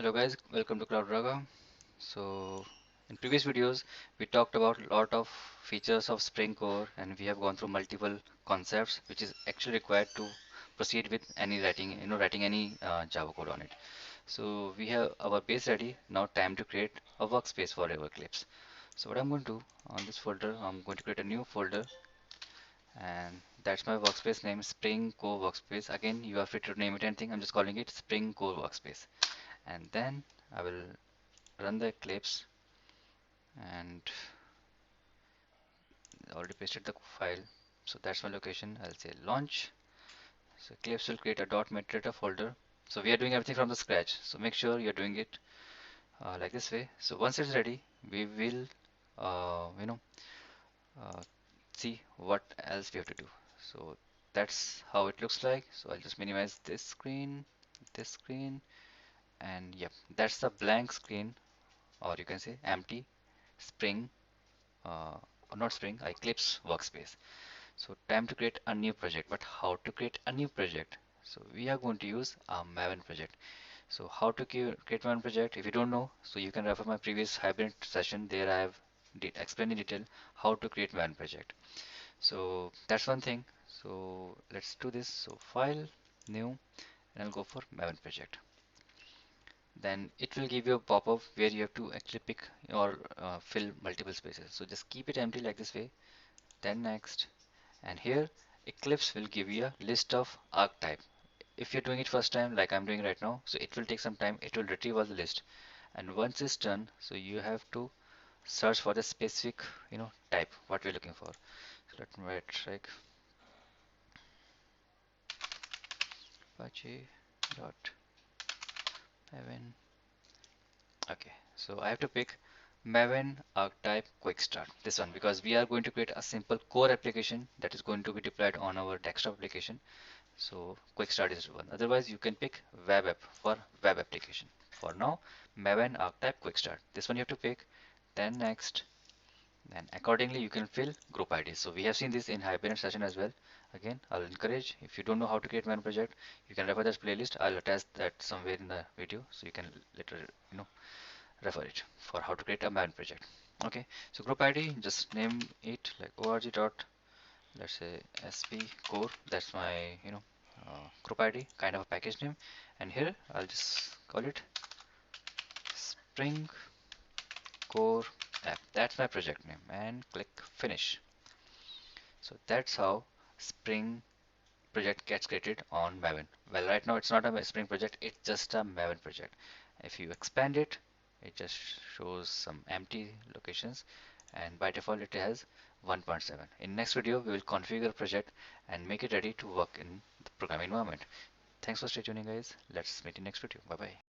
Hello guys, welcome to CloudRaga. So in previous videos we talked about a lot of features of Spring Core and we have gone through multiple concepts which is actually required to proceed with any writing, writing any Java code on it. So we have our base ready. Now time to create a workspace for our Eclipse. So what I'm going to do on this folder, I'm going to create a new folder and that's my workspace name Spring Core Workspace. Again, you are free to name it anything. I'm just calling it Spring Core Workspace. And then I will run the Eclipse and already pasted the file. So that's my location. I'll say launch. So Eclipse will create a .metadata folder. So we are doing everything from the scratch. So make sure you're doing it like this way. So once it's ready, we will, uh, you know, uh, see what else we have to do. So that's how it looks like. So I'll just minimize this screen, and yep, that's the blank screen, or you can say empty Spring, or not Spring, Eclipse workspace. So time to create a new project, but how to create a new project? So we are going to use a maven project. So how to create maven project? If you don't know, so you can refer my previous hybrid session. There I have explained in detail how to create maven project. So that's one thing. So let's do this. So file, new, and I'll go for maven project. Then it will give you a pop-up where you have to actually pick or fill multiple spaces. So just keep it empty like this way. Then next, and here Eclipse will give you a list of archetype. If you're doing it first time like I'm doing right now, so it will take some time. It will retrieve all the list, and once it's done, so you have to search for the specific type what we're looking for. So let me write like Apache dot maven. Okay, so I have to pick maven archetype quick start, this one, because we are going to create a simple core application that is going to be deployed on our desktop application. So quick start is one. Otherwise, you can pick web app for web application. For now, maven archetype quick start. This one you have to pick. Then next, then accordingly you can fill group IDs. So we have seen this in Hibernate session as well. Again, I'll encourage, if you don't know how to create maven project, you can refer this playlist. I'll attach that somewhere in the video, so you can later refer it for how to create a maven project. Okay, so group ID, just name it like org dot, let's say sp core. That's my group ID, kind of a package name. And here I'll just call it spring core app. That's my project name, and click finish. So that's how spring project gets created on maven. Well, right now it's not a spring project, it's just a maven project. If you expand it, it just shows some empty locations, and by default it has 1.7. In next video we will configure project and make it ready to work in the programming environment. Thanks for stay tuning guys. Let's meet in next video. Bye bye.